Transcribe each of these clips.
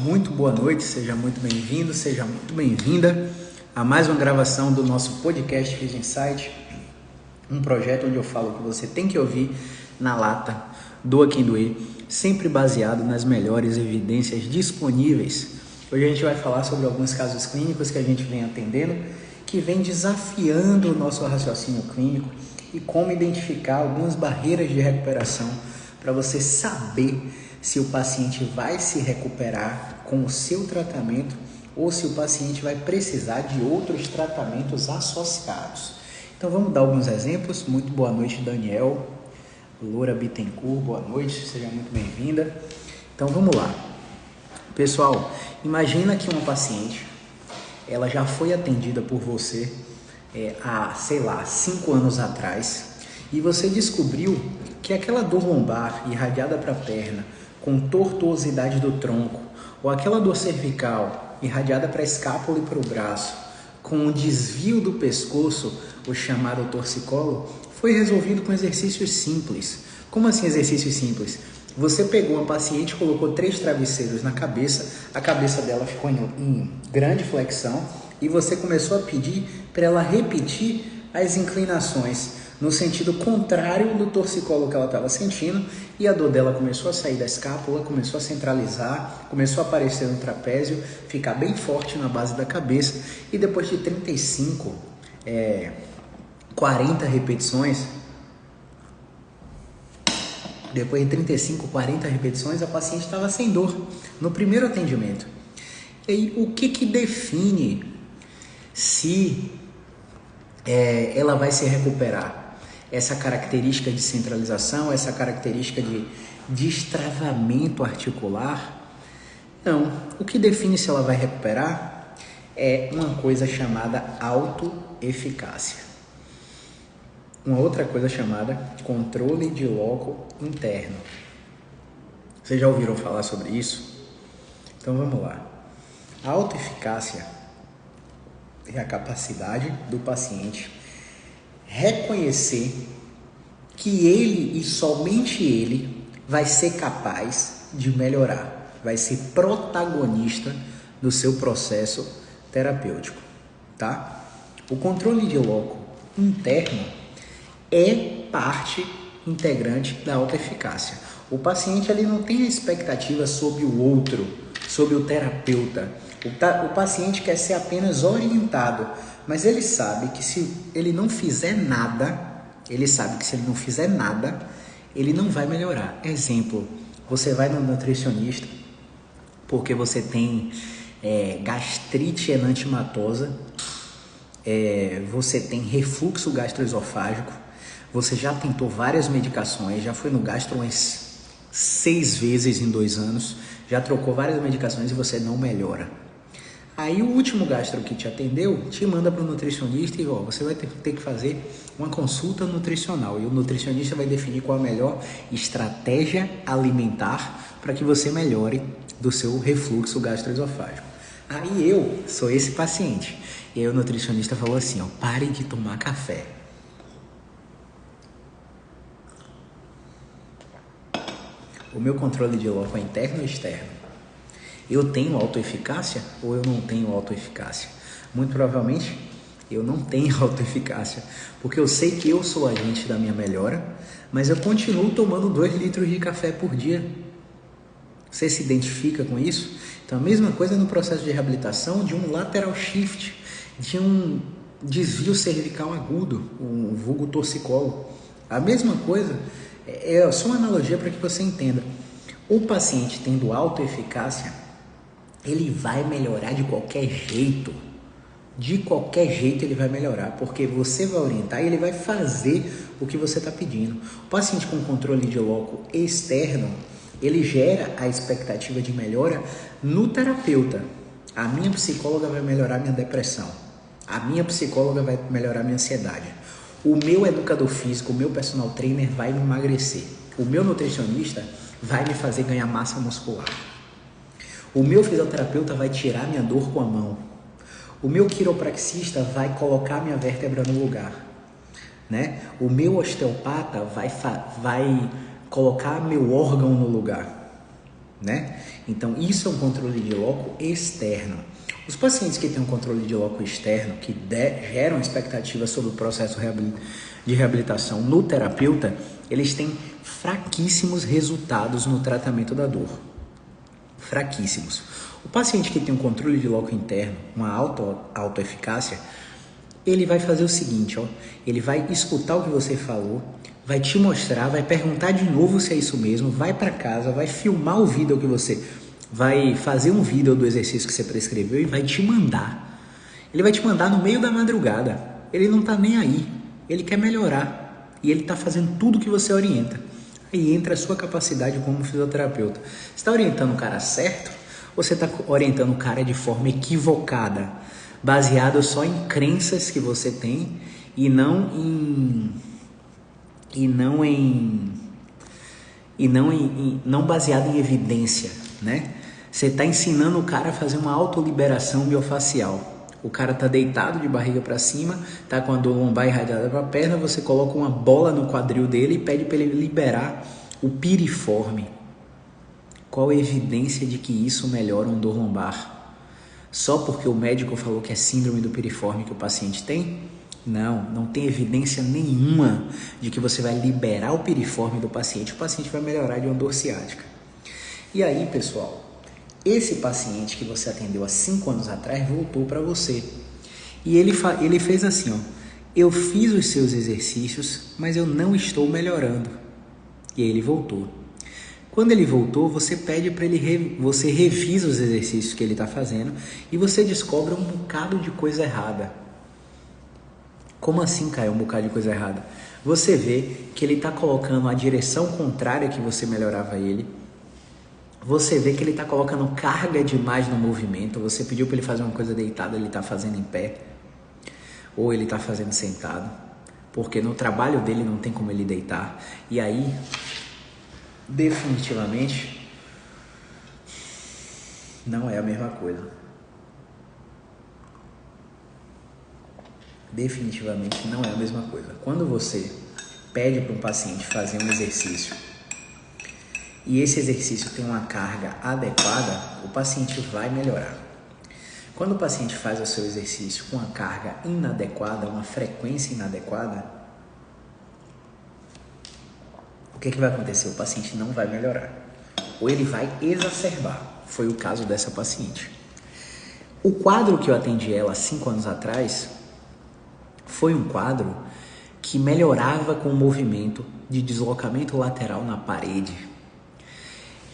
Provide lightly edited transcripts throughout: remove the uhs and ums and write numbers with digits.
muito boa noite, seja muito bem-vindo, seja muito bem-vinda a mais uma gravação do nosso podcast Vision Insight, um projeto onde eu falo que você tem que ouvir na lata, doa quem doer, sempre baseado nas melhores evidências disponíveis. Hoje a gente vai falar sobre alguns casos clínicos que a gente vem atendendo, que vem desafiando o nosso raciocínio clínico e como identificar algumas barreiras de recuperação para você saber se o paciente vai se recuperar com o seu tratamento ou se o paciente vai precisar de outros tratamentos associados. Então vamos dar alguns exemplos. Muito boa noite, Daniel. Loura Bittencourt, boa noite, seja muito bem-vinda. Então vamos lá. Pessoal, imagina que uma paciente, ela já foi atendida por você há, 5 anos atrás e você descobriu que aquela dor lombar irradiada para a perna, com tortuosidade do tronco, ou aquela dor cervical irradiada para a escápula e para o braço, com um desvio do pescoço, o chamado torcicolo, foi resolvido com exercícios simples. Como assim exercícios simples? Você pegou uma paciente, colocou 3 travesseiros na cabeça, a cabeça dela ficou em grande flexão e você começou a pedir para ela repetir as inclinações no sentido contrário do torcicolo que ela estava sentindo, e a dor dela começou a sair da escápula, começou a centralizar, começou a aparecer no trapézio, ficar bem forte na base da cabeça, e depois de 35, 40 repetições, a paciente estava sem dor no primeiro atendimento. E aí, o que define se ela vai se recuperar? Essa característica de centralização, essa característica de destravamento articular? Não. O que define se ela vai recuperar é uma coisa chamada autoeficácia. Uma outra coisa chamada controle de loco interno. Vocês já ouviram falar sobre isso? Então vamos lá. A autoeficácia é a capacidade do paciente reconhecer que ele e somente ele vai ser capaz de melhorar, vai ser protagonista do seu processo terapêutico, tá? O controle de loco interno é parte integrante da autoeficácia. O paciente ele não tem a expectativa sobre o outro, sobre o terapeuta. O paciente quer ser apenas orientado, mas ele sabe que se ele não fizer nada, ele não vai melhorar. Exemplo, você vai no nutricionista porque você tem gastrite enantiomatosa, você tem refluxo gastroesofágico, você já tentou várias medicações, já foi no gastro umas 6 vezes em 2 anos, já trocou várias medicações e você não melhora. Aí o último gastro que te atendeu te manda para o nutricionista e você vai ter que fazer uma consulta nutricional. E o nutricionista vai definir qual a melhor estratégia alimentar para que você melhore do seu refluxo gastroesofágico. Aí eu sou esse paciente. E aí o nutricionista falou assim, pare de tomar café. O meu controle de loco é interno ou externo? Eu tenho autoeficácia ou eu não tenho autoeficácia? Muito provavelmente eu não tenho autoeficácia, porque eu sei que eu sou agente da minha melhora, mas eu continuo tomando 2 litros de café por dia. Você se identifica com isso? Então a mesma coisa no processo de reabilitação de um lateral shift, de um desvio cervical agudo, um vulgo torcicolo. A mesma coisa, é só uma analogia para que você entenda. O paciente tendo autoeficácia, ele vai melhorar de qualquer jeito. De qualquer jeito ele vai melhorar, porque você vai orientar e ele vai fazer o que você está pedindo. O paciente com controle de loco externo, ele gera a expectativa de melhora no terapeuta. A minha psicóloga vai melhorar minha depressão. A minha psicóloga vai melhorar minha ansiedade. O meu educador físico, o meu personal trainer vai me emagrecer. O meu nutricionista vai me fazer ganhar massa muscular. O meu fisioterapeuta vai tirar minha dor com a mão. O meu quiropraxista vai colocar minha vértebra no lugar, né? O meu osteopata vai colocar meu órgão no lugar. né? Então, isso é um controle de loco externo. Os pacientes que têm um controle de loco externo, que geram expectativas sobre o processo de reabilitação no terapeuta, eles têm fraquíssimos resultados no tratamento da dor. Fraquíssimos. O paciente que tem um controle de loco interno, uma autoeficácia, ele vai fazer o seguinte, ó, ele vai escutar o que você falou, vai te mostrar, vai perguntar de novo se é isso mesmo, vai para casa, vai filmar o vídeo que você... vai fazer um vídeo do exercício que você prescreveu e vai te mandar. Ele vai te mandar no meio da madrugada. Ele não tá nem aí. Ele quer melhorar. E ele tá fazendo tudo que você orienta. Aí entra a sua capacidade como fisioterapeuta. Você está orientando o cara certo? Ou você está orientando o cara de forma equivocada? Baseado só em crenças que você tem e não baseado em evidência, né? Você está ensinando o cara a fazer uma autoliberação miofacial. O cara está deitado de barriga para cima, está com a dor lombar irradiada para a perna, você coloca uma bola no quadril dele e pede para ele liberar o piriforme. Qual a evidência de que isso melhora uma dor lombar? Só porque o médico falou que é síndrome do piriforme que o paciente tem? Não tem evidência nenhuma de que você vai liberar o piriforme do paciente, o paciente vai melhorar de uma dor ciática. E aí, pessoal, esse paciente que você atendeu há 5 anos atrás voltou para você. E ele fez assim, ó, eu fiz os seus exercícios, mas eu não estou melhorando. E aí ele voltou. Quando ele voltou, você pede para ele, você revisa os exercícios que ele está fazendo e você descobre um bocado de coisa errada. Como assim, Caio, um bocado de coisa errada? Você vê que ele está colocando a direção contrária que você melhorava ele. Você vê que ele está colocando carga demais no movimento. Você pediu para ele fazer uma coisa deitado, ele está fazendo em pé. Ou ele está fazendo sentado. Porque no trabalho dele não tem como ele deitar. E aí, definitivamente, não é a mesma coisa. Definitivamente não é a mesma coisa. Quando você pede para um paciente fazer um exercício e esse exercício tem uma carga adequada, o paciente vai melhorar. Quando o paciente faz o seu exercício com uma carga inadequada, uma frequência inadequada, o que vai acontecer? O paciente não vai melhorar. Ou ele vai exacerbar. Foi o caso dessa paciente. O quadro que eu atendi ela há 5 anos atrás foi um quadro que melhorava com o movimento de deslocamento lateral na parede.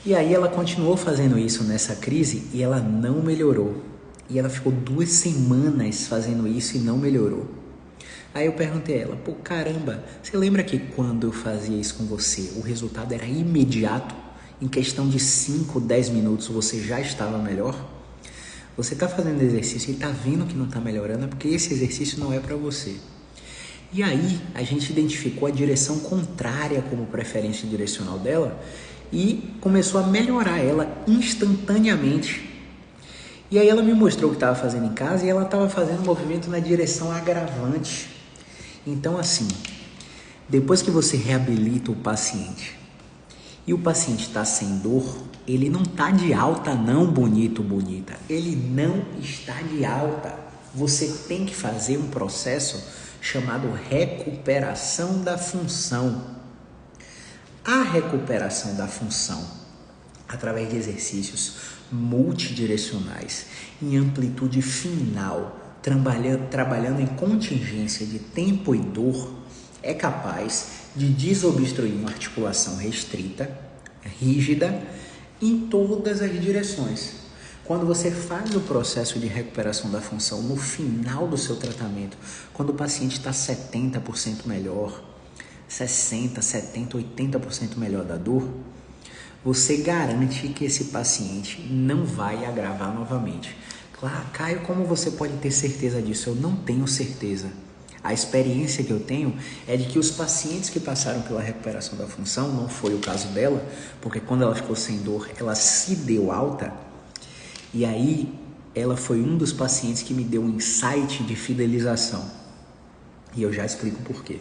E aí ela continuou fazendo isso nessa crise e ela não melhorou. E ela ficou 2 semanas fazendo isso e não melhorou. Aí eu perguntei a ela, pô, caramba, você lembra que quando eu fazia isso com você, o resultado era imediato? Em questão de 5, 10 minutos você já estava melhor? Você está fazendo exercício e está vendo que não está melhorando, é porque esse exercício não é para você. E aí a gente identificou a direção contrária como preferência direcional dela e começou a melhorar ela instantaneamente. E aí ela me mostrou o que estava fazendo em casa e ela estava fazendo um movimento na direção agravante. Então assim, depois que você reabilita o paciente e o paciente está sem dor, ele não está de alta não, bonito, bonita. Ele não está de alta. Você tem que fazer um processo chamado recuperação da função. A recuperação da função, através de exercícios multidirecionais, em amplitude final, trabalhando em contingência de tempo e dor, é capaz de desobstruir uma articulação restrita, rígida, em todas as direções. Quando você faz o processo de recuperação da função no final do seu tratamento, quando o paciente está 70% melhor, 60%, 70%, 80% melhor da dor, você garante que esse paciente não vai agravar novamente. Claro, Caio, como você pode ter certeza disso? Eu não tenho certeza. A experiência que eu tenho é de que os pacientes que passaram pela recuperação da função, não foi o caso dela, porque quando ela ficou sem dor, ela se deu alta, e aí ela foi um dos pacientes que me deu um insight de fidelização. E eu já explico por quê.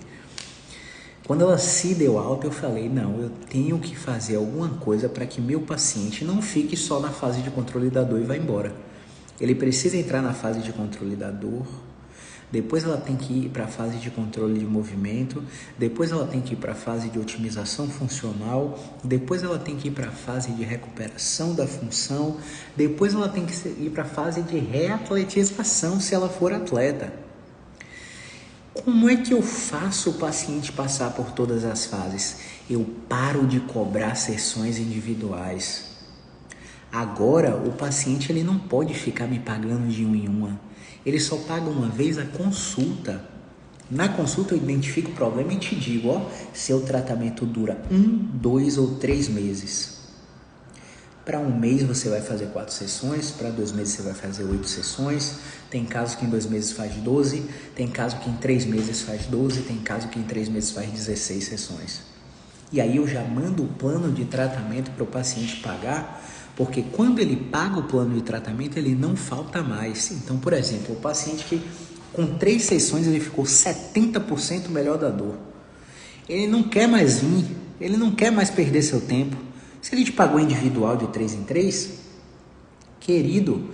Quando ela se deu alta, eu falei, não, eu tenho que fazer alguma coisa para que meu paciente não fique só na fase de controle da dor e vá embora. Ele precisa entrar na fase de controle da dor, depois ela tem que ir para a fase de controle de movimento, depois ela tem que ir para a fase de otimização funcional, depois ela tem que ir para a fase de recuperação da função, depois ela tem que ir para a fase de reatletização se ela for atleta. Como é que eu faço o paciente passar por todas as fases? Eu paro de cobrar sessões individuais. Agora, o paciente ele não pode ficar me pagando de um em uma. Ele só paga uma vez a consulta. Na consulta eu identifico o problema e te digo, ó, seu tratamento dura 1, 2 ou 3 meses. Para um mês você vai fazer 4 sessões, para 2 meses você vai fazer 8 sessões, tem caso que em 2 meses faz 12, tem caso que em 3 meses faz 12, tem caso que em 3 meses faz 16 sessões. E aí eu já mando o plano de tratamento para o paciente pagar, porque quando ele paga o plano de tratamento, ele não falta mais. Então, por exemplo, o paciente que com 3 sessões ele ficou 70% melhor da dor. Ele não quer mais vir, ele não quer mais perder seu tempo. Se ele te pagou individual de 3 em 3, querido,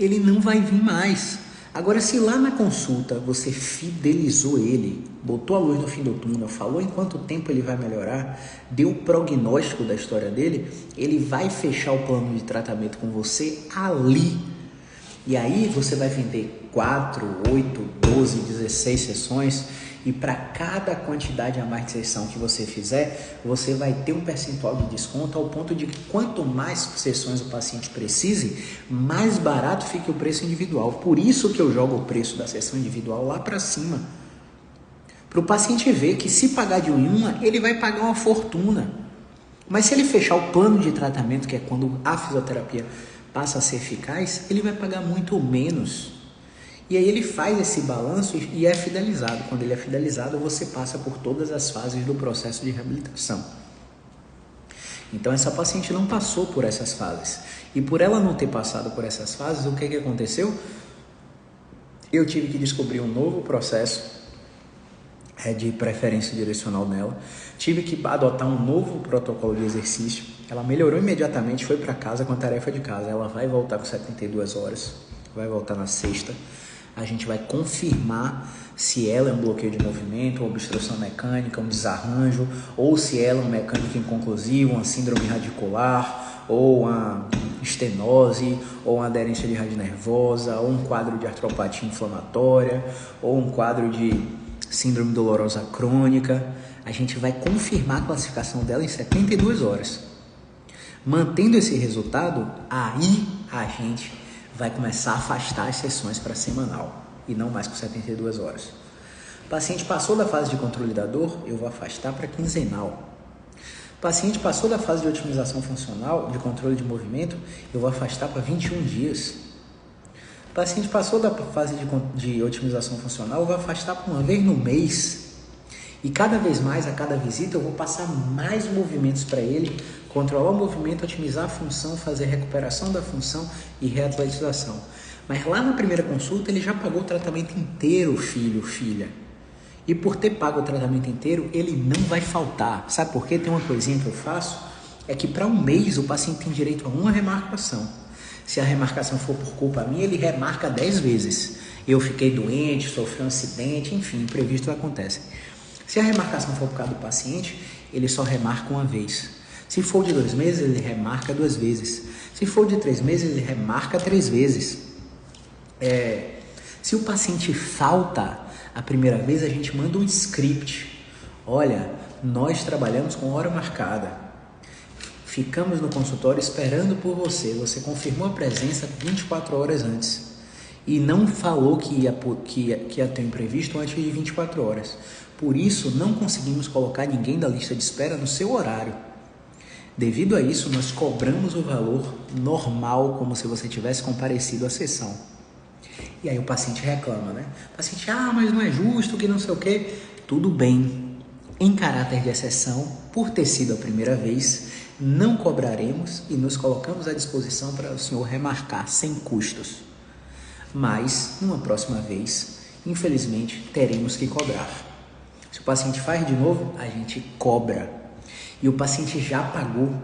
ele não vai vir mais. Agora, se lá na consulta você fidelizou ele, botou a luz no fim do túnel, falou em quanto tempo ele vai melhorar, deu o prognóstico da história dele, ele vai fechar o plano de tratamento com você ali. E aí você vai vender 4, 8, 12, 16 sessões e para cada quantidade a mais de sessão que você fizer, você vai ter um percentual de desconto ao ponto de que quanto mais sessões o paciente precise, mais barato fica o preço individual. Por isso que eu jogo o preço da sessão individual lá para cima. Para o paciente ver que se pagar de um em uma, ele vai pagar uma fortuna. Mas se ele fechar o plano de tratamento, que é quando a fisioterapia passa a ser eficaz, ele vai pagar muito menos. E aí ele faz esse balanço e é fidelizado. Quando ele é fidelizado, você passa por todas as fases do processo de reabilitação. Então essa paciente não passou por essas fases. E por ela não ter passado por essas fases, o que aconteceu? Eu tive que descobrir um novo processo de preferência direcional nela. Tive que adotar um novo protocolo de exercício. Ela melhorou imediatamente, foi para casa com a tarefa de casa. Ela vai voltar com 72 horas, vai voltar na sexta. A gente vai confirmar se ela é um bloqueio de movimento, uma obstrução mecânica, um desarranjo, ou se ela é um mecânico inconclusivo, uma síndrome radicular, ou uma estenose, ou uma aderência de rede nervosa, ou um quadro de artropatia inflamatória, ou um quadro de síndrome dolorosa crônica. A gente vai confirmar a classificação dela em 72 horas. Mantendo esse resultado, aí a gente vai começar a afastar as sessões para semanal e não mais com 72 horas. O paciente passou da fase de controle da dor, eu vou afastar para quinzenal. O paciente passou da fase de otimização funcional, de controle de movimento, eu vou afastar para 21 dias. O paciente passou da fase de otimização funcional, eu vou afastar por uma vez no mês. E cada vez mais, a cada visita, eu vou passar mais movimentos para ele, controlar o movimento, otimizar a função, fazer recuperação da função e reatletização. Mas lá na primeira consulta, ele já pagou o tratamento inteiro, filho, filha. E por ter pago o tratamento inteiro, ele não vai faltar. Sabe por quê? Tem uma coisinha que eu faço, é que para um mês o paciente tem direito a uma remarcação. Se a remarcação for por culpa minha, ele remarca 10 vezes. Eu fiquei doente, sofri um acidente, enfim, imprevisto acontece. Se a remarcação for por causa do paciente, ele só remarca uma vez. Se for de 2 meses, ele remarca 2 vezes. Se for de 3 meses, ele remarca 3 vezes. Se o paciente falta a primeira vez, a gente manda um script. Olha, nós trabalhamos com hora marcada. Ficamos no consultório esperando por você. Você confirmou a presença 24 horas antes. E não falou que ia ter um imprevisto antes de 24 horas. Por isso, não conseguimos colocar ninguém da lista de espera no seu horário. Devido a isso, nós cobramos o valor normal, como se você tivesse comparecido à sessão. E aí o paciente reclama, né? O paciente, mas não é justo, que não sei o quê. Tudo bem. Em caráter de exceção, por ter sido a primeira vez, não cobraremos e nos colocamos à disposição para o senhor remarcar sem custos. Mas, numa próxima vez, infelizmente, teremos que cobrar. Se o paciente faz de novo, a gente cobra. E o paciente já pagou.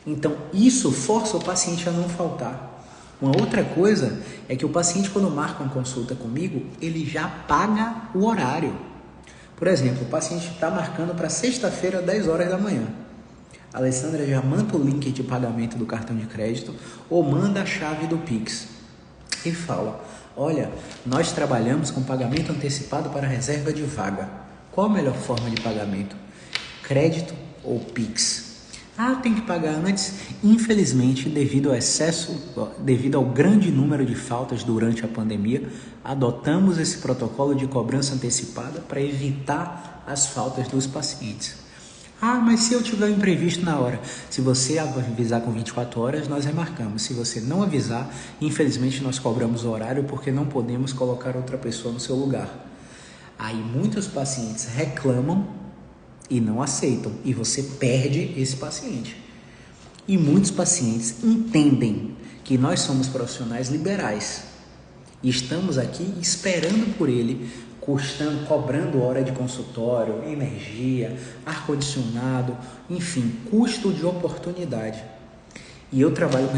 Então, isso força o paciente a não faltar. Uma outra coisa é que o paciente, quando marca uma consulta comigo, ele já paga o horário. Por exemplo, o paciente está marcando para sexta-feira, 10 horas da manhã. A Alessandra já manda o link de pagamento do cartão de crédito ou manda a chave do Pix e fala: olha, nós trabalhamos com pagamento antecipado para reserva de vaga. Qual a melhor forma de pagamento? Crédito ou Pix? Ah, tem que pagar antes. Infelizmente, devido ao grande número de faltas durante a pandemia, adotamos esse protocolo de cobrança antecipada para evitar as faltas dos pacientes. Ah, mas se eu tiver um imprevisto na hora, se você avisar com 24 horas, nós remarcamos. Se você não avisar, infelizmente nós cobramos o horário porque não podemos colocar outra pessoa no seu lugar. Aí muitos pacientes reclamam e não aceitam, e você perde esse paciente. E muitos pacientes entendem que nós somos profissionais liberais e estamos aqui esperando por ele, cobrando hora de consultório, energia, ar-condicionado, enfim, custo de oportunidade. E eu trabalho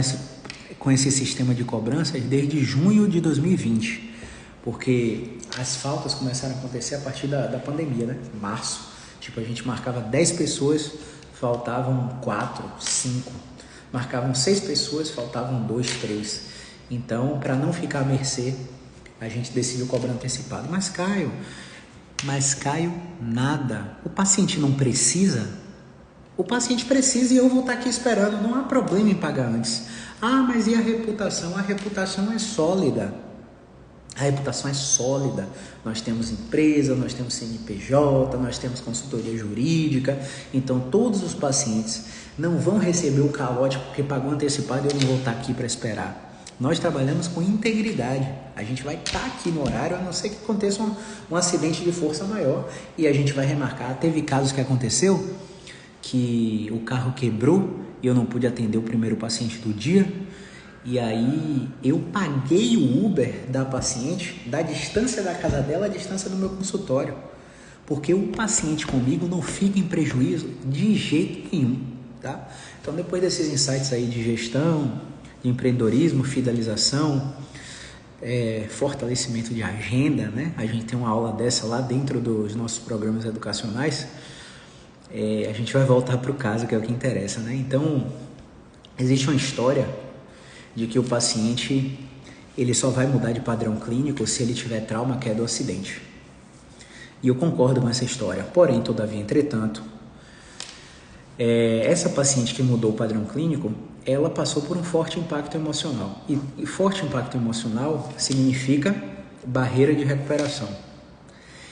com esse sistema de cobranças desde junho de 2020, porque as faltas começaram a acontecer a partir da pandemia, né? Março. Tipo, a gente marcava 10 pessoas, faltavam 4, 5. Marcavam 6 pessoas, faltavam 2, 3. Então, para não ficar à mercê, a gente decidiu cobrar antecipado. Mas Caio, nada. O paciente não precisa? O paciente precisa e eu vou estar aqui esperando. Não há problema em pagar antes. Ah, mas e a reputação? A reputação é sólida. A reputação é sólida. Nós temos empresa, nós temos CNPJ, nós temos consultoria jurídica. Então, todos os pacientes não vão receber o calote porque pagou antecipado e eu não vou estar aqui para esperar. Nós trabalhamos com integridade. A gente vai estar aqui no horário, a não ser que aconteça um acidente de força maior. E a gente vai remarcar. Teve casos que aconteceu que o carro quebrou e eu não pude atender o primeiro paciente do dia. E aí eu paguei o Uber da paciente da distância da casa dela à distância do meu consultório. Porque o paciente comigo não fica em prejuízo de jeito nenhum, tá? Então, depois desses insights aí de gestão, de empreendedorismo, fidelização, fortalecimento de agenda, né? A gente tem uma aula dessa lá dentro dos nossos programas educacionais. A gente vai voltar para o caso, que é o que interessa, né? Então, existe uma história de que o paciente ele só vai mudar de padrão clínico se ele tiver trauma, queda ou acidente. E eu concordo com essa história. Porém, todavia, entretanto, essa paciente que mudou o padrão clínico, ela passou por um forte impacto emocional. E forte impacto emocional significa barreira de recuperação.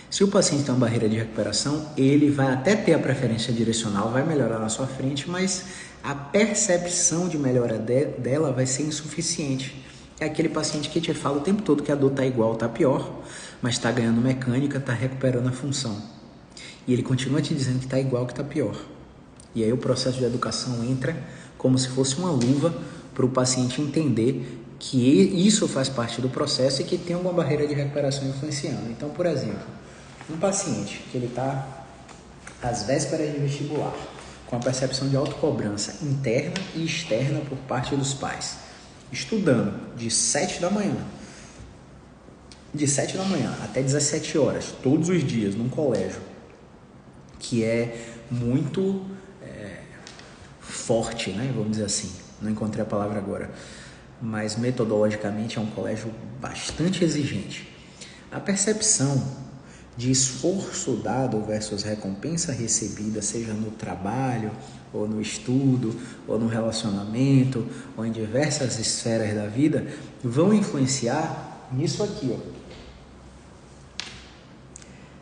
Se o paciente tem uma barreira de recuperação, ele vai até ter a preferência direcional, vai melhorar na sua frente, mas a percepção de melhora dela vai ser insuficiente. É aquele paciente que te fala o tempo todo que a dor está igual, está pior, mas está ganhando mecânica, está recuperando a função. E ele continua te dizendo que está igual, que está pior. E aí o processo de educação entra como se fosse uma luva para o paciente entender que isso faz parte do processo e que tem alguma barreira de recuperação influenciando. Então, por exemplo, um paciente que ele está às vésperas de vestibular, com a percepção de autocobrança interna e externa por parte dos pais, estudando de 7 da manhã até 17 horas, todos os dias, num colégio, que é muito forte, né? Vamos dizer assim, não encontrei a palavra agora, mas metodologicamente é um colégio bastante exigente. A percepção de esforço dado versus recompensa recebida, seja no trabalho, ou no estudo, ou no relacionamento, ou em diversas esferas da vida, vão influenciar nisso aqui,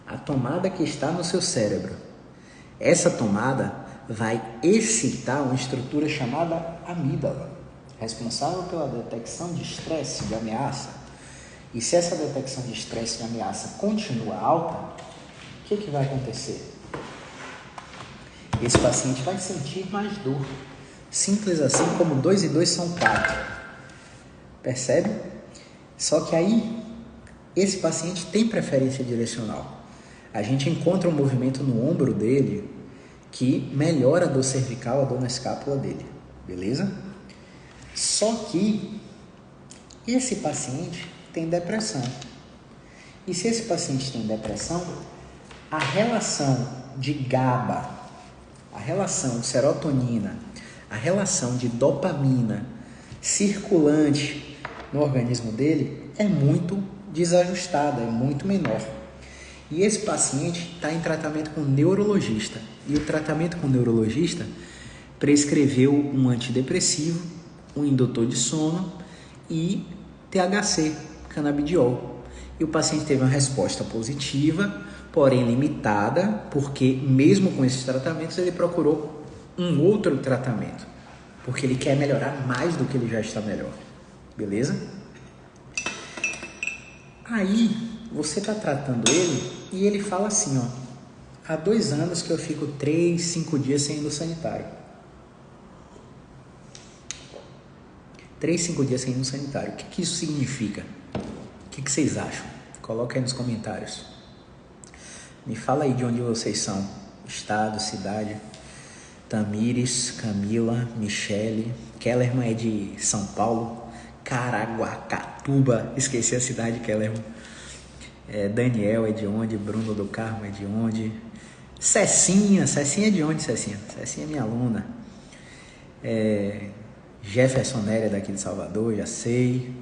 ó. A tomada que está no seu cérebro. Essa tomada vai excitar uma estrutura chamada amígdala, responsável pela detecção de estresse, de ameaça. E se essa detecção de estresse e ameaça continua alta, o que vai acontecer? Esse paciente vai sentir mais dor. Simples assim, como 2 e 2 são 4. Percebe? Só que aí, esse paciente tem preferência direcional. A gente encontra um movimento no ombro dele que melhora a dor cervical, a dor na escápula dele, beleza? Só que esse paciente tem depressão. E se esse paciente tem depressão, a relação de GABA, a relação de serotonina, a relação de dopamina circulante no organismo dele é muito desajustada, é muito menor. E esse paciente está em tratamento com neurologista. E o tratamento com neurologista prescreveu um antidepressivo, um indutor de sono e THC, canabidiol. E o paciente teve uma resposta positiva, porém limitada, porque mesmo com esses tratamentos ele procurou um outro tratamento, porque ele quer melhorar mais do que ele já está melhor, beleza? Aí você está tratando ele e ele fala assim, ó, há 2 anos que eu fico 3, 5 dias sem ir no sanitário. 3, 5 dias sem ir no sanitário. O que isso significa? O que vocês acham? Coloca aí nos comentários. Me fala aí de onde vocês são. Estado, cidade. Tamires, Camila, Michele. Kellerman é de São Paulo. Caraguacatuba. Esqueci a cidade, Kellerman. Daniel é de onde? Bruno do Carmo é de onde? Cecinha é de onde, Cecinha? Cecinha é minha aluna. Jefferson Nery é daqui de Salvador, já sei.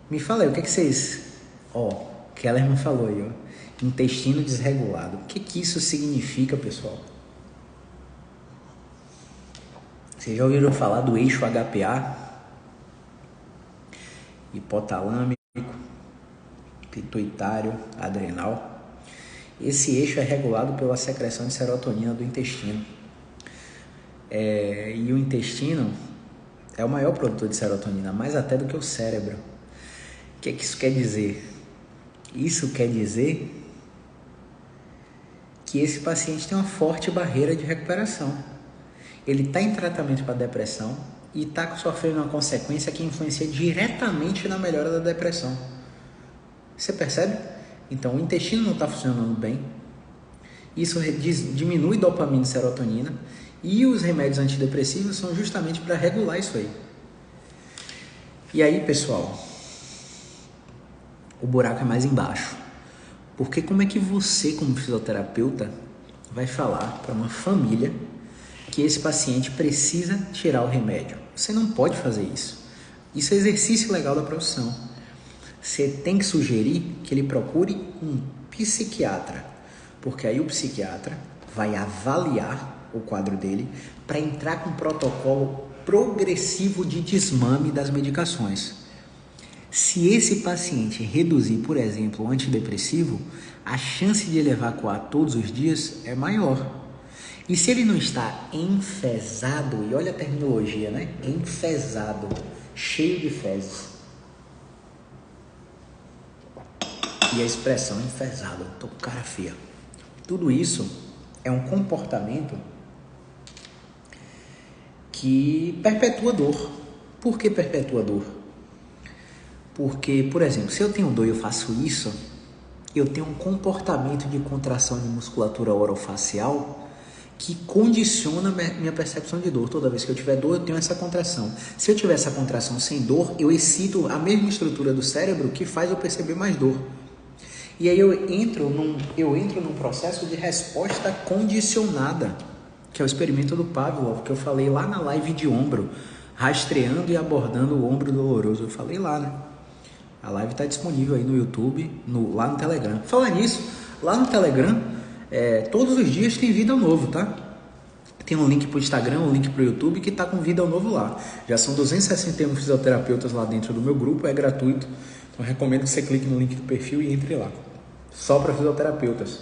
Me fala aí, o que vocês... Kellerman falou aí, intestino desregulado. O que isso significa, pessoal? Vocês já ouviram falar do eixo HPA? Hipotalâmico, pituitário, adrenal. Esse eixo é regulado pela secreção de serotonina do intestino. E o intestino é o maior produtor de serotonina, mais até do que o cérebro. O que isso quer dizer? Isso quer dizer que esse paciente tem uma forte barreira de recuperação. Ele está em tratamento para depressão e está sofrendo uma consequência que influencia diretamente na melhora da depressão. Você percebe? Então, o intestino não está funcionando bem. Isso diminui dopamina e serotonina. E os remédios antidepressivos são justamente para regular isso aí. E aí, pessoal, o buraco é mais embaixo. Porque como é que você, como fisioterapeuta, vai falar para uma família que esse paciente precisa tirar o remédio? Você não pode fazer isso. Isso é exercício legal da profissão. Você tem que sugerir que ele procure um psiquiatra, porque aí o psiquiatra vai avaliar o quadro dele para entrar com um protocolo progressivo de desmame das medicações. Se esse paciente reduzir, por exemplo, o antidepressivo, a chance de ele evacuar todos os dias é maior. E se ele não está enfesado, e olha a terminologia, né? Enfesado, cheio de fezes. E a expressão enfesado, tô com cara feia. Tudo isso é um comportamento que perpetua dor. Por que perpetua dor? Porque, por exemplo, se eu tenho dor e eu faço isso, eu tenho um comportamento de contração de musculatura orofacial que condiciona minha percepção de dor. Toda vez que eu tiver dor, eu tenho essa contração. Se eu tiver essa contração sem dor, eu excito a mesma estrutura do cérebro que faz eu perceber mais dor. E aí eu entro num processo de resposta condicionada, que é o experimento do Pavlov, que eu falei lá na live de ombro, rastreando e abordando o ombro doloroso. Eu falei lá, né? A live está disponível aí no YouTube, lá no Telegram. Falar nisso, lá no Telegram, todos os dias tem vídeo novo, tá? Tem um link para o Instagram, um link para o YouTube que está com vídeo novo lá. Já são 261 fisioterapeutas lá dentro do meu grupo, é gratuito. Então eu recomendo que você clique no link do perfil e entre lá. Só para fisioterapeutas.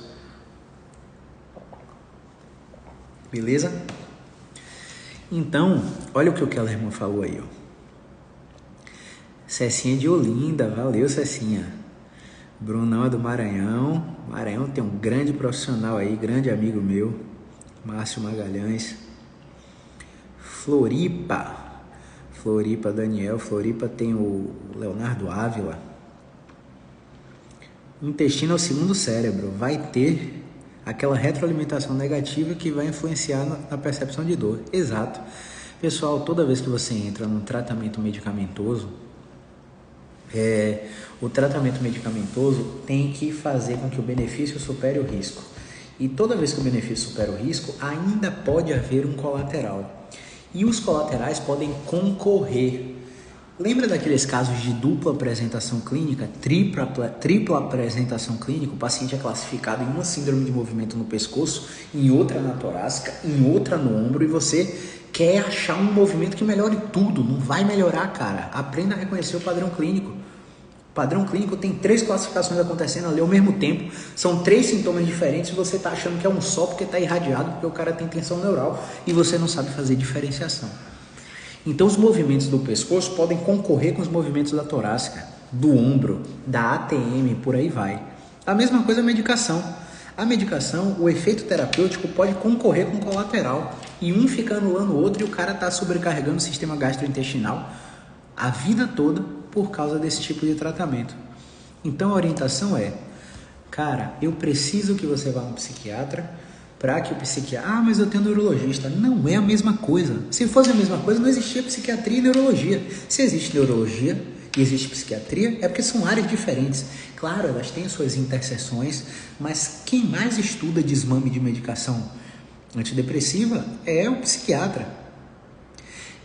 Beleza? Então, olha o que o Kellerman falou aí, ó. Cecinha de Olinda, valeu Cecinha. Brunão é do Maranhão. Maranhão tem um grande profissional aí, grande amigo meu, Márcio Magalhães. Floripa, Daniel. Floripa tem o Leonardo Ávila. O intestino é o segundo cérebro, vai ter aquela retroalimentação negativa que vai influenciar na percepção de dor. Exato. Pessoal, toda vez que você entra num tratamento medicamentoso, o tratamento medicamentoso tem que fazer com que o benefício supere o risco. E toda vez que o benefício supera o risco, ainda pode haver um colateral. E os colaterais podem concorrer. Lembra daqueles casos de dupla apresentação clínica, tripla apresentação clínica? O paciente é classificado em uma síndrome de movimento no pescoço, em outra na torácica, em outra no ombro, e você quer achar um movimento que melhore tudo. Não vai melhorar, cara. Aprenda a reconhecer o padrão clínico. O padrão clínico tem 3 classificações acontecendo ali ao mesmo tempo. São 3 sintomas diferentes e você está achando que é um só porque está irradiado, porque o cara tem tensão neural e você não sabe fazer diferenciação. Então os movimentos do pescoço podem concorrer com os movimentos da torácica, do ombro, da ATM, por aí vai. A mesma coisa a medicação. A medicação, o efeito terapêutico pode concorrer com colateral e um fica anulando o outro e o cara está sobrecarregando o sistema gastrointestinal a vida toda por causa desse tipo de tratamento. Então a orientação é, cara, eu preciso que você vá no psiquiatra para que o psiquiatra... Ah, mas eu tenho neurologista. Não é a mesma coisa. Se fosse a mesma coisa, não existia psiquiatria e neurologia. Se existe neurologia e existe psiquiatria, é porque são áreas diferentes. Claro, elas têm suas interseções, mas quem mais estuda desmame de medicação antidepressiva é o psiquiatra.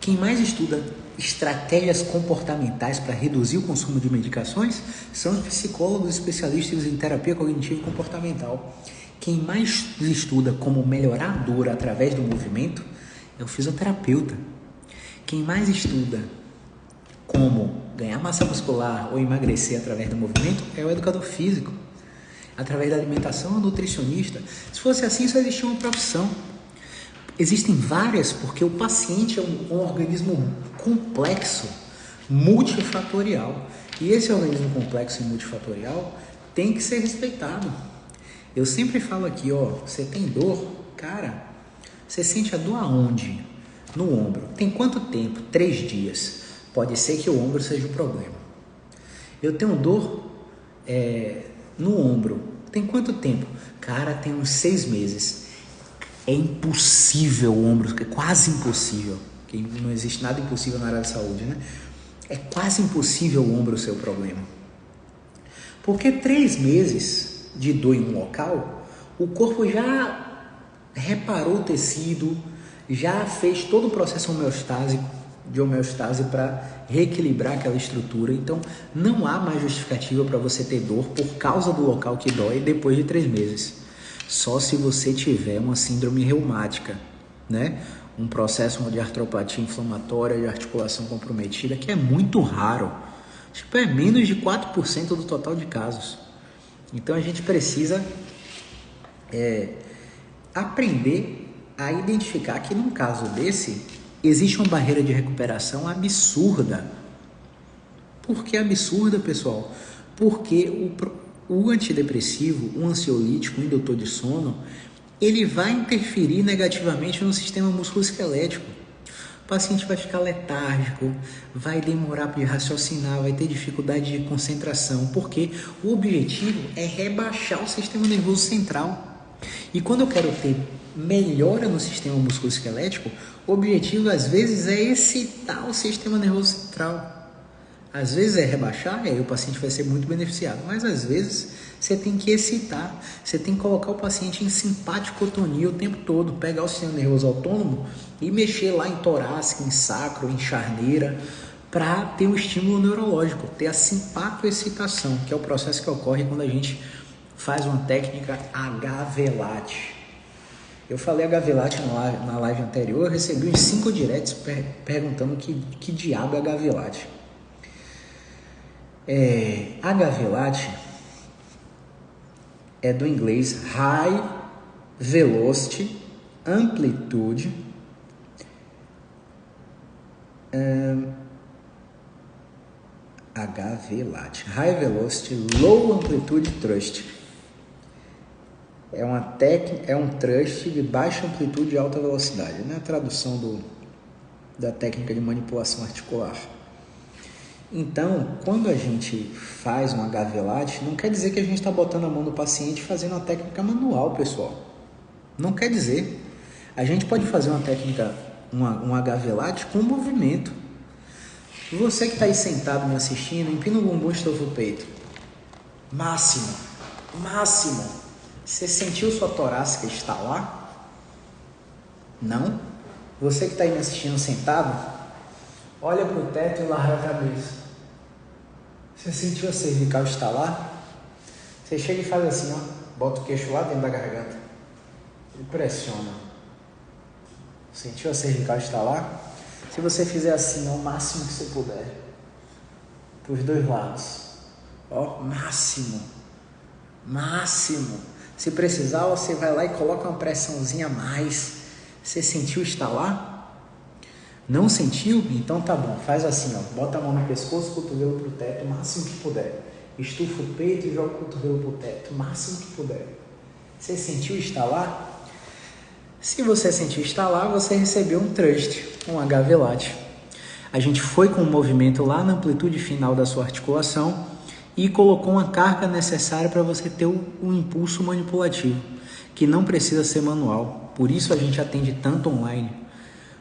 Quem mais estuda estratégias comportamentais para reduzir o consumo de medicações são os psicólogos especialistas em terapia cognitivo e comportamental. Quem mais estuda como melhorar a dor através do movimento é o fisioterapeuta. Quem mais estuda como ganhar massa muscular ou emagrecer através do movimento é o educador físico. Através da alimentação, o nutricionista. Se fosse assim, só existia uma profissão. Existem várias, porque o paciente é um organismo complexo, multifatorial. E esse organismo complexo e multifatorial tem que ser respeitado. Eu sempre falo aqui, você tem dor? Cara, você sente a dor aonde? No ombro. Tem quanto tempo? 3 dias. Pode ser que o ombro seja o problema. Eu tenho dor no ombro. Tem quanto tempo? Cara, tem uns 6 meses. É impossível o ombro, é quase impossível. Porque não existe nada impossível na área de saúde, né? É quase impossível o ombro ser o problema. Porque 3 meses de dor em um local, o corpo já reparou o tecido, já fez todo o processo de homeostase para reequilibrar aquela estrutura. Então, não há mais justificativa para você ter dor por causa do local que dói depois de 3 meses. Só se você tiver uma síndrome reumática, né? Um processo de artropatia inflamatória, de articulação comprometida, que é muito raro. É menos de 4% do total de casos. Então a gente precisa aprender a identificar que num caso desse existe uma barreira de recuperação absurda. Por que absurda, pessoal? Porque o antidepressivo, o ansiolítico, o indutor de sono, ele vai interferir negativamente no sistema musculoesquelético. O paciente vai ficar letárgico, vai demorar para raciocinar, vai ter dificuldade de concentração, porque o objetivo é rebaixar o sistema nervoso central. E quando eu quero ter melhora no sistema musculoesquelético, o objetivo às vezes é excitar o sistema nervoso central. Às vezes é rebaixar, e aí o paciente vai ser muito beneficiado, mas às vezes você tem que excitar, você tem que colocar o paciente em simpaticotonia o tempo todo, pegar o sistema nervoso autônomo e mexer lá em torácica, em sacro, em charneira, para ter um estímulo neurológico, ter a simpatoexcitação, que é o processo que ocorre quando a gente faz uma técnica HVLAT. Eu falei HVLAT na live anterior, eu recebi uns 5 directs perguntando que diabo é HVLAT. HVLAT é do inglês High Velocity Amplitude HVLAT, High Velocity Low Amplitude Thrust. É um thrust de baixa amplitude e alta velocidade, né? A tradução da técnica de manipulação articular. Então, quando a gente faz um HV-LAT, não quer dizer que a gente está botando a mão no paciente e fazendo uma técnica manual, pessoal. Não quer dizer. A gente pode fazer uma técnica, um HV-LAT com movimento. Você que está aí sentado me assistindo, empina o bumbum e estofa o peito. Máximo. Você sentiu sua torácica estalar? Não? Você que está aí me assistindo sentado, olha para o teto e larga a cabeça. Você sentiu a cervical estalar? Você chega e faz assim, ó, bota o queixo lá dentro da garganta e pressiona. Sentiu a cervical estalar? Se você fizer assim, ó, o máximo que você puder, para os dois lados, ó, máximo. Se precisar, você vai lá e coloca uma pressãozinha a mais. Você sentiu estalar? Não sentiu? Então tá bom, faz assim, ó, bota a mão no pescoço, cotovelo pro teto, o máximo que puder. Estufa o peito e joga o cotovelo pro teto, o máximo que puder. Você sentiu estalar? Se você sentiu estalar, você recebeu um thrust, um HV-LAT. A gente foi com o movimento lá na amplitude final da sua articulação e colocou uma carga necessária para você ter um impulso manipulativo, que não precisa ser manual. Por isso a gente atende tanto online.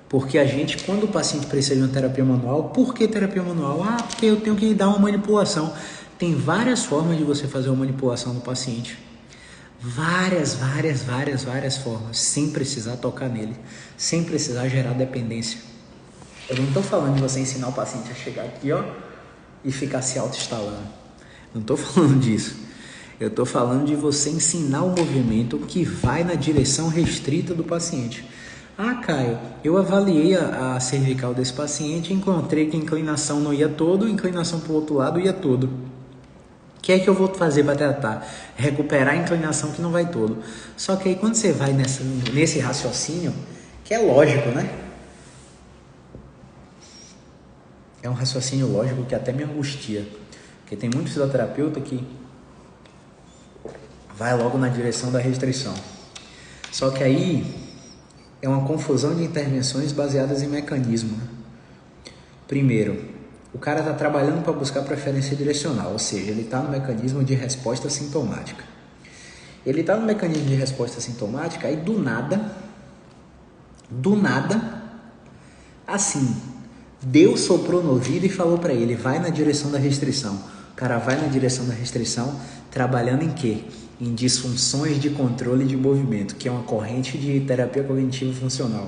Porque a gente, quando o paciente precisa de uma terapia manual, por que terapia manual? Porque eu tenho que dar uma manipulação. Tem várias formas de você fazer uma manipulação no paciente. Várias formas, sem precisar tocar nele, sem precisar gerar dependência. Eu não estou falando de você ensinar o paciente a chegar aqui, ó, e ficar se auto-instalando. Não estou falando disso. Eu estou falando de você ensinar o movimento que vai na direção restrita do paciente. Caio, eu avaliei a cervical desse paciente e encontrei que a inclinação não ia todo, a inclinação para o outro lado ia todo. O que é que eu vou fazer para tratar? Recuperar a inclinação que não vai todo. Só que aí quando você vai nesse raciocínio, que é lógico, né? É um raciocínio lógico que até me angustia. Porque tem muito fisioterapeuta que vai logo na direção da restrição. Só que aí é uma confusão de intervenções baseadas em mecanismo. Primeiro, o cara está trabalhando para buscar preferência direcional, ou seja, ele está no mecanismo de resposta sintomática. Ele está no mecanismo de resposta sintomática, aí do nada, assim, Deus soprou no ouvido e falou para ele, vai na direção da restrição. O cara vai na direção da restrição, trabalhando em quê? Em disfunções de controle de movimento, que é uma corrente de terapia cognitivo funcional.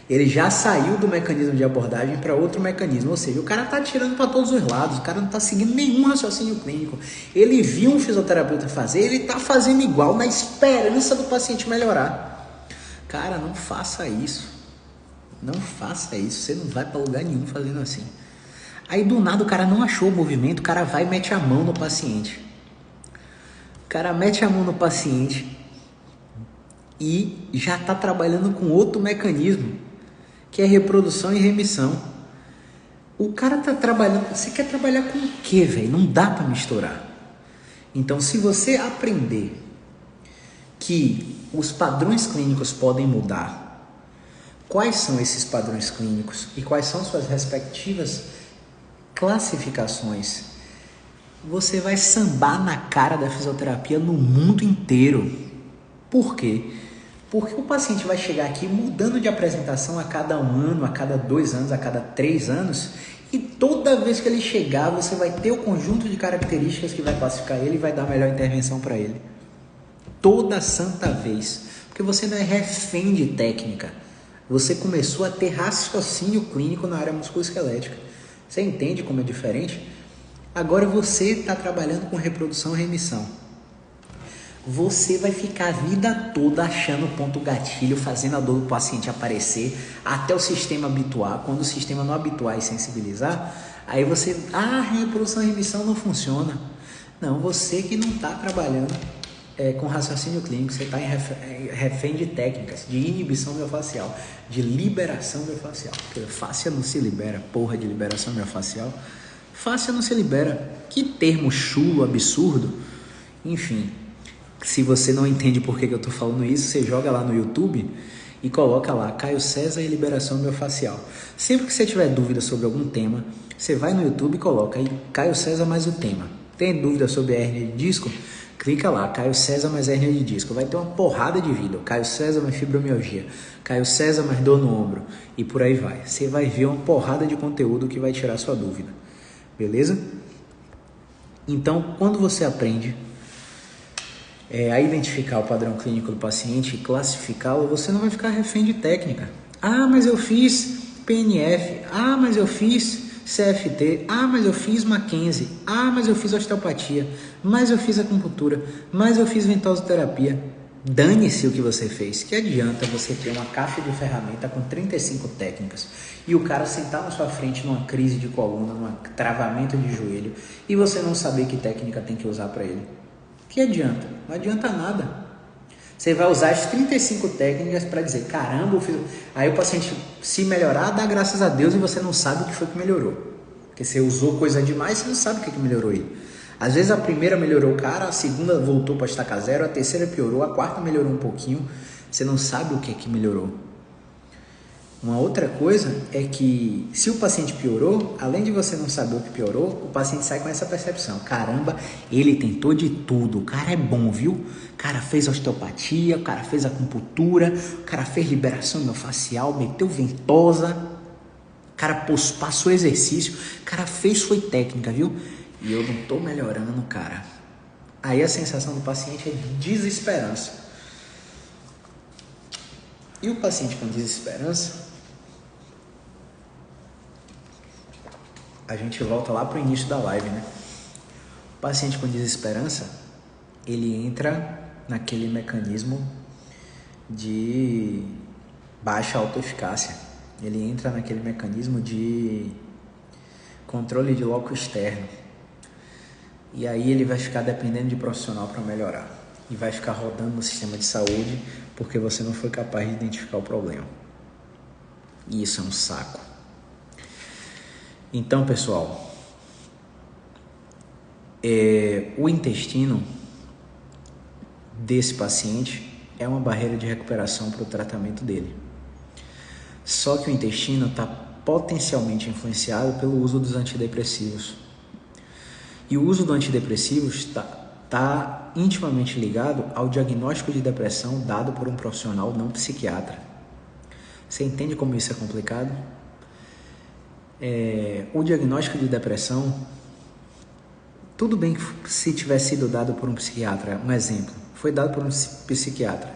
Ele já saiu do mecanismo de abordagem para outro mecanismo, ou seja, o cara está tirando para todos os lados, o cara não está seguindo nenhum raciocínio clínico. Ele viu um fisioterapeuta fazer, ele está fazendo igual na esperança do paciente melhorar. Cara, não faça isso. Não faça isso, você não vai para lugar nenhum fazendo assim. Aí do nada o cara não achou o movimento, o cara vai e mete a mão no paciente. O cara mete a mão no paciente e já está trabalhando com outro mecanismo, que é reprodução e remissão. O cara está trabalhando... Você quer trabalhar com o quê, velho? Não dá para misturar. Então, se você aprender que os padrões clínicos podem mudar, quais são esses padrões clínicos e quais são suas respectivas classificações, você vai sambar na cara da fisioterapia no mundo inteiro. Por quê? Porque o paciente vai chegar aqui mudando de apresentação a cada 1 ano, a cada 2 anos, a cada 3 anos, e toda vez que ele chegar, você vai ter o conjunto de características que vai classificar ele e vai dar a melhor intervenção para ele. Toda santa vez. Porque você não é refém de técnica. Você começou a ter raciocínio clínico na área musculoesquelética. Você entende como é diferente? Agora você está trabalhando com reprodução e remissão. Você vai ficar a vida toda achando ponto gatilho, fazendo a dor do paciente aparecer, até o sistema habituar. Quando o sistema não habituar e sensibilizar, aí você... reprodução e remissão não funciona. Não, você que não está trabalhando com raciocínio clínico, você está refém de técnicas, de inibição miofascial, de liberação miofascial. Porque fáscia não se libera, porra de liberação miofascial. Fáscia não se libera. Que termo chulo, absurdo. Enfim, se você não entende por que eu estou falando isso, você joga lá no YouTube e coloca lá Caio César e liberação miofascial. Sempre que você tiver dúvida sobre algum tema, você vai no YouTube e coloca aí Caio César mais o tema. Tem dúvida sobre a hérnia de disco? Clica lá, Caio César mais hérnia de disco. Vai ter uma porrada de vídeo. Caio César mais fibromialgia. Caio César mais dor no ombro. E por aí vai. Você vai ver uma porrada de conteúdo que vai tirar sua dúvida. Beleza? Então, quando você aprende a identificar o padrão clínico do paciente e classificá-lo, você não vai ficar refém de técnica. Ah, mas eu fiz PNF. Ah, mas eu fiz CFT. Ah, mas eu fiz Mackenzie. Ah, mas eu fiz osteopatia. Mas eu fiz acupuntura. Mas eu fiz ventosoterapia. Dane-se o que você fez. Que adianta você ter uma caixa de ferramenta com 35 técnicas e o cara sentar na sua frente numa crise de coluna, num travamento de joelho e você não saber que técnica tem que usar para ele? Que adianta? Não adianta nada. Você vai usar as 35 técnicas para dizer, caramba, eu fiz... Aí o paciente se melhorar, dá graças a Deus e você não sabe o que foi que melhorou. Porque você usou coisa demais, você não sabe o que melhorou ele. Às vezes a primeira melhorou o cara, a segunda voltou para estaca zero, a terceira piorou, a quarta melhorou um pouquinho. Você não sabe o que melhorou. Uma outra coisa é que se o paciente piorou, além de você não saber o que piorou, o paciente sai com essa percepção. Caramba, ele tentou de tudo, o cara é bom, viu? O cara fez osteopatia, o cara fez acupuntura, o cara fez liberação miofascial, meteu ventosa, o cara passou exercício, o cara fez foi técnica, viu? E eu não tô melhorando, cara. Aí a sensação do paciente é de desesperança. E o paciente com desesperança, a gente volta lá pro início da live, né? O paciente com desesperança, ele entra naquele mecanismo de baixa autoeficácia. Ele entra naquele mecanismo de controle de loco externo. E aí ele vai ficar dependendo de profissional para melhorar. E vai ficar rodando no sistema de saúde porque você não foi capaz de identificar o problema. E isso é um saco. Então, pessoal, o intestino desse paciente é uma barreira de recuperação para o tratamento dele. Só que o intestino está potencialmente influenciado pelo uso dos antidepressivos. E o uso do antidepressivo está intimamente ligado ao diagnóstico de depressão dado por um profissional não psiquiatra. Você entende como isso é complicado? O diagnóstico de depressão, tudo bem que se tivesse sido dado por um psiquiatra, um exemplo, foi dado por um psiquiatra.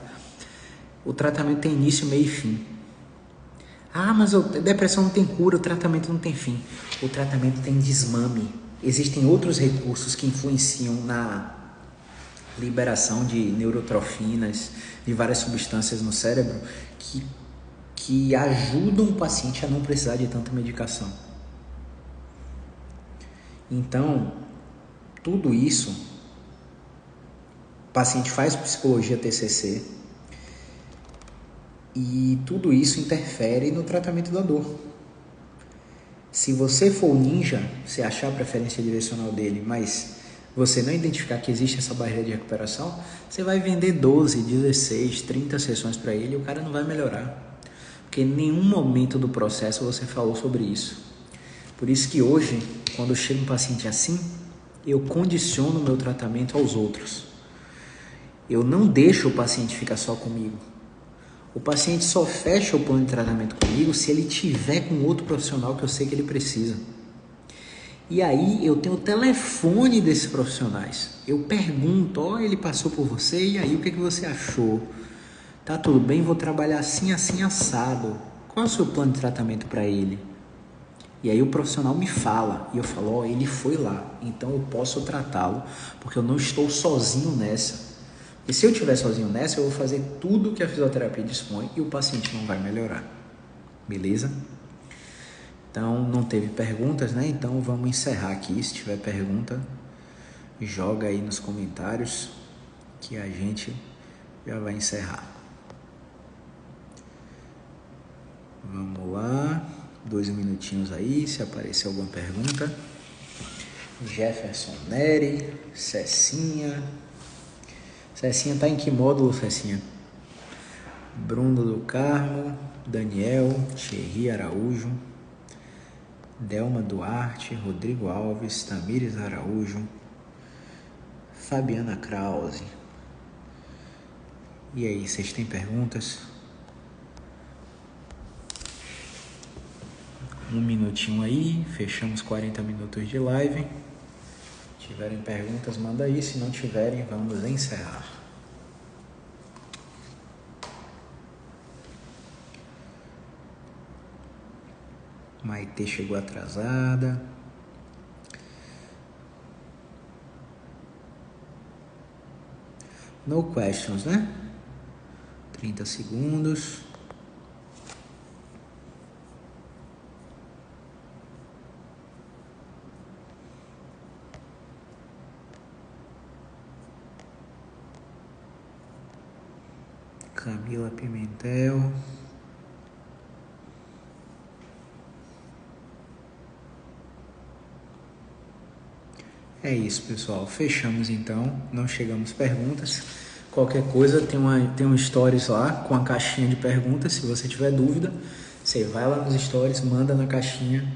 O tratamento tem início, meio e fim. Ah, mas a depressão não tem cura, o tratamento não tem fim. O tratamento tem desmame. Existem outros recursos que influenciam na liberação de neurotrofinas, de várias substâncias no cérebro que ajudam o paciente a não precisar de tanta medicação. Então, tudo isso, o paciente faz psicologia TCC e tudo isso interfere no tratamento da dor. Se você for o ninja, você achar a preferência direcional dele, mas você não identificar que existe essa barreira de recuperação, você vai vender 12, 16, 30 sessões para ele e o cara não vai melhorar. Porque em nenhum momento do processo você falou sobre isso. Por isso que hoje, quando chega um paciente assim, eu condiciono o meu tratamento aos outros. Eu não deixo o paciente ficar só comigo. O paciente só fecha o plano de tratamento comigo se ele tiver com outro profissional que eu sei que ele precisa. E aí eu tenho o telefone desses profissionais. Eu pergunto, ele passou por você, e aí o que você achou? Tá tudo bem, vou trabalhar assim, assim, assado. Qual é o seu plano de tratamento para ele? E aí o profissional me fala, e eu falo, ele foi lá, então eu posso tratá-lo, porque eu não estou sozinho nessa. E se eu estiver sozinho nessa, eu vou fazer tudo que a fisioterapia dispõe e o paciente não vai melhorar. Beleza? Então, não teve perguntas, né? Então, vamos encerrar aqui. Se tiver pergunta, joga aí nos comentários que a gente já vai encerrar. Vamos lá. 2 minutinhos aí, se aparecer alguma pergunta. Jefferson Neri, Cecinha. Cecinha tá em que módulo, Cecinha? Bruno do Carmo, Daniel, Thierry Araújo, Delma Duarte, Rodrigo Alves, Tamires Araújo, Fabiana Krause. E aí, vocês têm perguntas? Um minutinho aí, fechamos 40 minutos de live. Se tiverem perguntas, manda aí. Se não tiverem, vamos encerrar. Maitê chegou atrasada. No questions, né? 30 segundos. Camila Pimentel. É isso, pessoal. Fechamos então. Não chegamos perguntas. Qualquer coisa, tem um stories lá com a caixinha de perguntas. Se você tiver dúvida, você vai lá nos stories, manda na caixinha.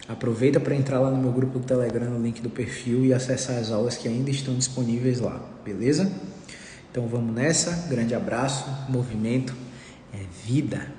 Aproveita para entrar lá no meu grupo do Telegram, no link do perfil, e acessar as aulas que ainda estão disponíveis lá, beleza? Então vamos nessa. Grande abraço. Movimento é vida.